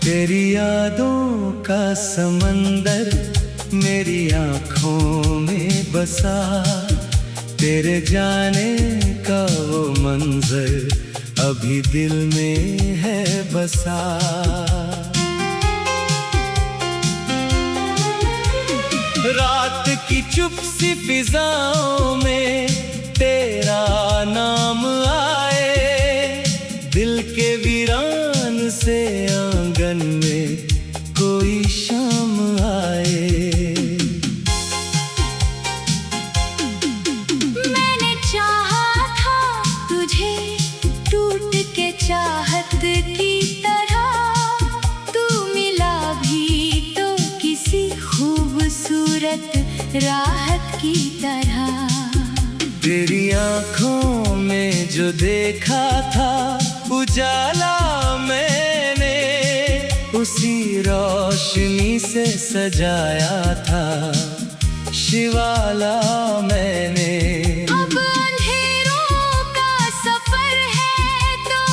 तेरी यादों का समंदर मेरी आँखों में बसा, तेरे जाने का वो मंजर अभी दिल में है बसा। रात की चुप सी फिजाओं में तेरा नाम आए, दिल के वीरान से आंगन में कोई शाम आए। मैंने चाहा था तुझे टूट के चाहत की तरह, तू मिला भी तो किसी खूबसूरत राहत की तरह। तेरी आँखों में जो देखा था उजाला मैंने, उसी रोशनी से सजाया था शिवाला मैंने। अब अंधेरों का सफर है तो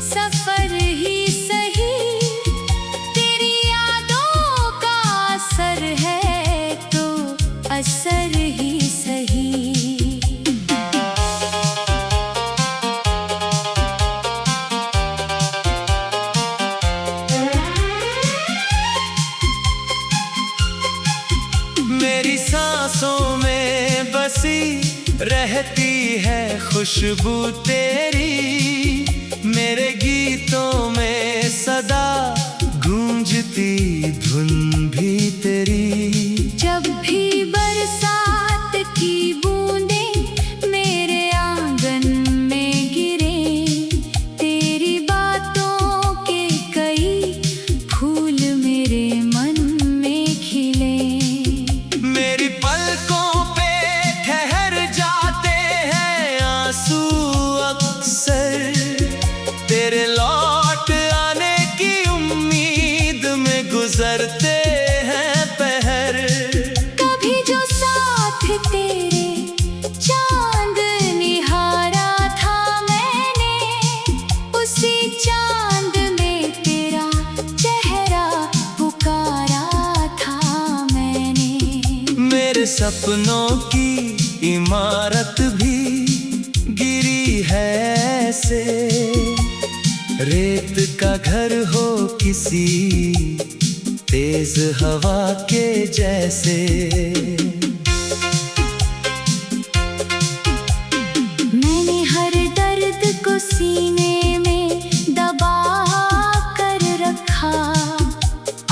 सफर ही सही, तेरी यादों का असर है तो असर ही सही। मेरी सांसों में बसी रहती है खुशबू तेरी, मेरे गीतों में सदा गूंजती धुन भी तेरी। जब भी बरसात की बूंदें मेरे आंगन में गिरे, तेरी बातों के कई फूल मेरे मन में खिले। मेरी पलकों पे ठहर जाते हैं आंसू अक्सर, तेरे लौट आने की उम्मीद में गुजरते हैं पहर। कभी जो साथ तेरे चांद निहारा था मैंने, उसी चांद में तेरा चेहरा पुकारा था मैंने। मेरे सपनों की इमारत भी गिरी है ऐसे, रेत का घर हो किसी तेज हवा के जैसे। मैंने हर दर्द को सीने में दबा कर रखा,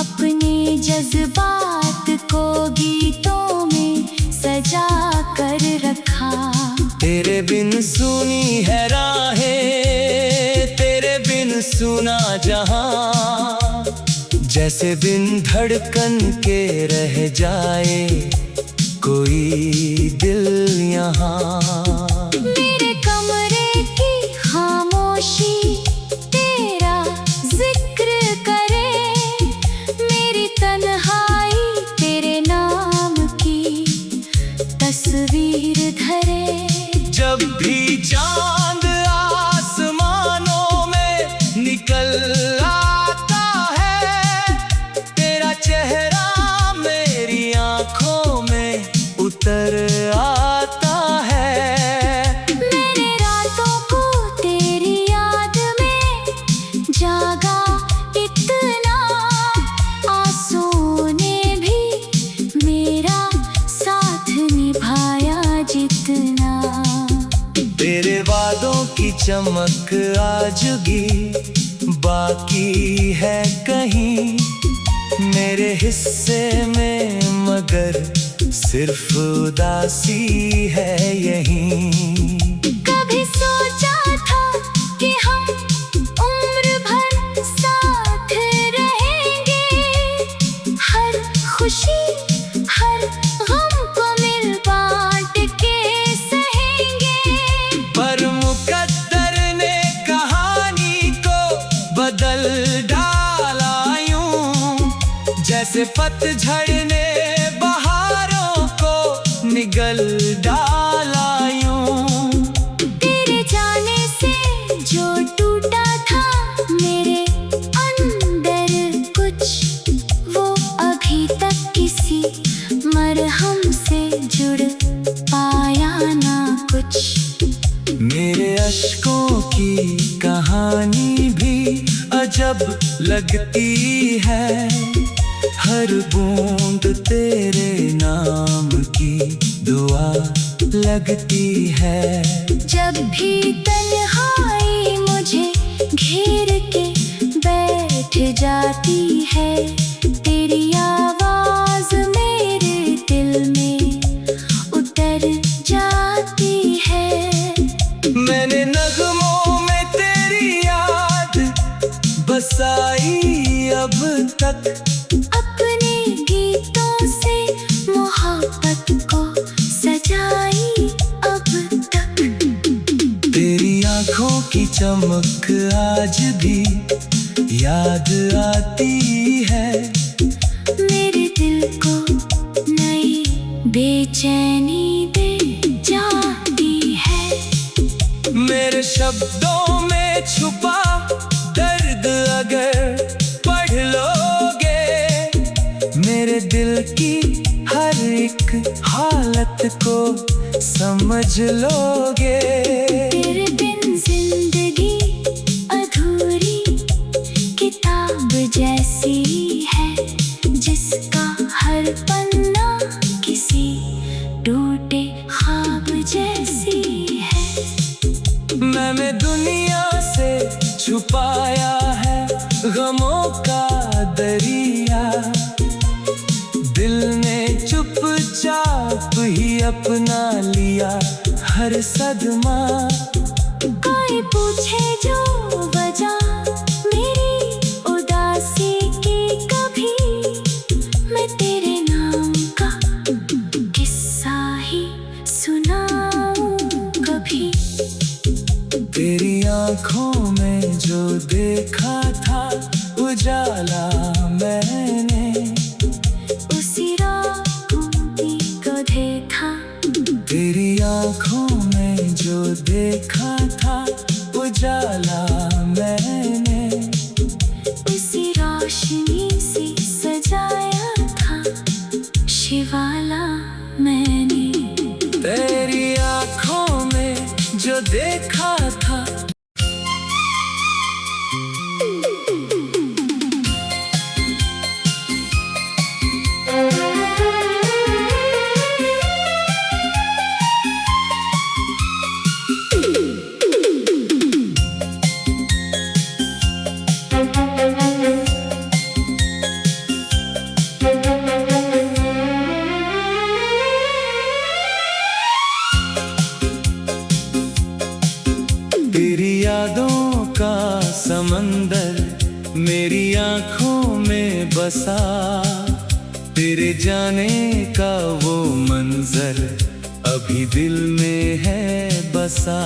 अपने जज्बात को गीतों में सजा कर रखा। तेरे बिन सुनी है राहें, तेरे बिन सुना जहां, जैसे बिन धड़कन के रह जाए कोई दिल यहाँ। मेरे कमरे की खामोशी तेरा जिक्र करे, मेरी तन्हाई तेरे नाम की तस्वीर धरे। जब भी चांद आसमानों में निकल आता है, तेरा चेहरा मेरी आँखों में उतर आता है। मैंने रातों को तेरी याद में जागा इतना, आंसुओं ने भी मेरा साथ निभाया जितना। तेरे वादों की चमक आज भी बाकी है कहीं मेरे हिस्से में, मगर सिर्फ उदासी है यहीं। कभी सोचा था कि हम उम्र भर साथ रहेंगे, हर खुशी हर गम को मिल बांट के सहेंगे। पर मुकद्दर ने कहानी को बदल डाला यूं, जैसे पतझड़ ने बहारों को निगल डाला यूं। तेरे जाने से जो टूटा था मेरे अंदर की कहानी भी अजब लगती है। हर बूंद तेरे नाम की दुआ लगती है। जब भी तन्हाई मुझे घेर के बैठ जाती है, तेरी आवाज मेरे दिल में उतर जाती है। मैंने नगमों में तेरी याद बसाई अब तक, अपने गीतों से मोहब्बत को सजाई अब तक। तेरी आँखों की चमक आज भी याद आती है। मेरे दिल को नई बेचैनी दे जाती है। मेरे शब्दों में छुपा दर्द अगर पढ़ लोगे, मेरे दिल की हर एक हालत को समझ लोगे। तेरे बिन जिंदगी अधूरी किताब जैसी है, जिसका हर पन्ना किसी टूटे ख्वाब जैसी है। मैंने दुनिया से छुपाया है गमों का दरिया, दिल ने चुपचाप ही अपना लिया हर सदमा। कोई पूछे जो वजह मेरी उदासी की, कभी मैं तेरे नाम का किस्सा ही सुनाऊं कभी। तेरी आँखों में जो देखा था उजाला मैंने, उसी राहों को देखा। तेरी आँखों में जो देखा था उजाला मैंने, उसी रोशनी से सजाया था शिवाला मैंने। तेरी आँखों में जो देखा था। तेरी यादों का समंदर मेरी आँखों में बसा, तेरे जाने का वो मंजर अभी दिल में है बसा।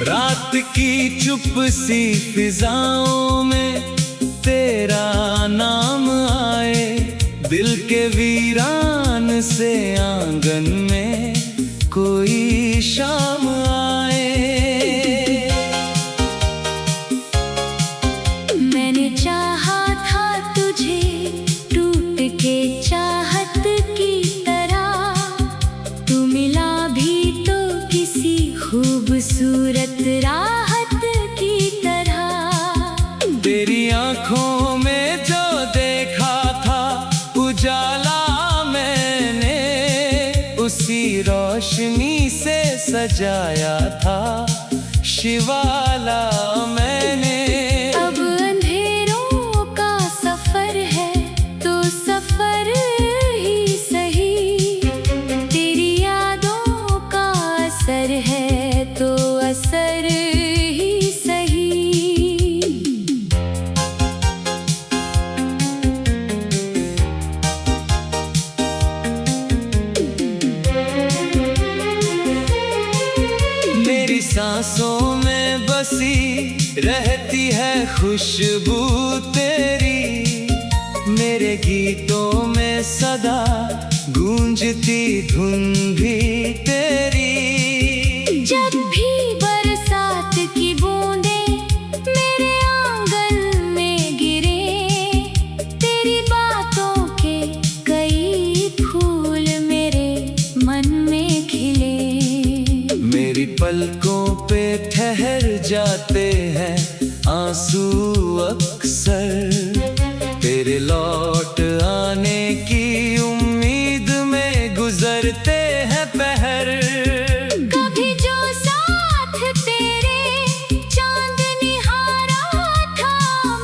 रात की चुप सी फिजाओं में तेरा नाम आए, दिल के वीरान से आंगन में कोई शाम आए। मैंने चाहा था तुझे टूट के चाहत की तरह, तू मिला भी तो किसी खूबसूरत राहत की तरह। तेरी आँखों में जो देखा था उजाला मैंने, उसी रोशनी से सजाया था शिवाला मैंने। अब अंधेरों का सफर है तो सफर ही सही, तेरी यादों का असर है तो असर ही सही। मेरी सांसों में बसी रहती है खुशबू तेरी, मेरे गीतों में सदा गूंजती धुन भी तेरी। जब भी बरसात की बूंदें मेरे आंगन में गिरे, तेरी बातों के कई फूल मेरे मन में खिले। तेरी पलकों पे ठहर जाते हैं आंसू अक्सर। तेरे लौट आने की उम्मीद में गुजरते हैं पहर। कभी जो साथ तेरे चांद निहारा था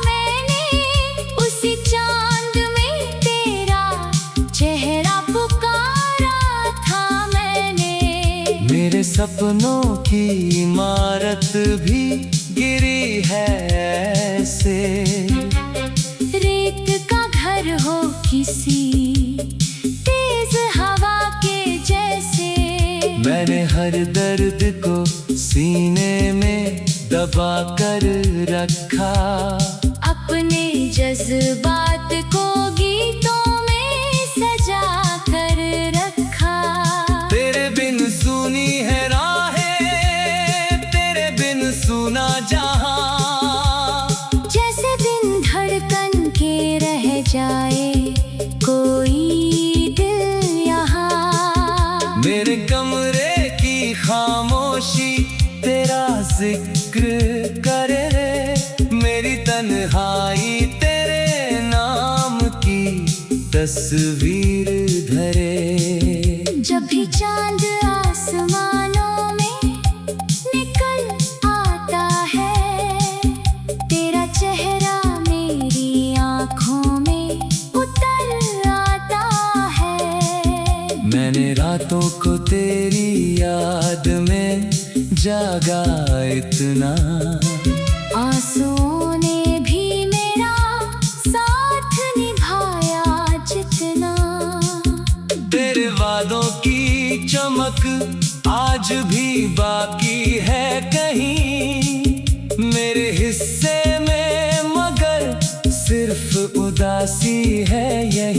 मैंने, उसी चांद में तेरा चेहरा पुकारा था मैंने। मेरे सपनों की इमारत भी गिरी है ऐसे, रेत का घर हो किसी तेज हवा के जैसे। मैंने हर दर्द को सीने में दबा कर रखा, अपने जज्बात को गीतों में सजा कर रखा। तेरे बिन सुनी है राहें, तेरे बिन सुना जहां, जैसे बिन धड़कन के रह जाए कोई दिल यहाँ। मेरे कमरे की खामोशी तेरा जिक्र करे, मेरी तन्हाई तेरे नाम की तस्वीर धरे। जब भी चांद आसमानों में निकल आता है, तेरा चेहरा मेरी आँखों में उतर आता है। मैंने रातों को तेरी याद में जागा इतना, आंसुओं ने भी मेरा साथ निभाया जितना। तेरे वादों की चमक आज भी बाकी है कहीं मेरे हिस्से में, मगर सिर्फ उदासी है यही।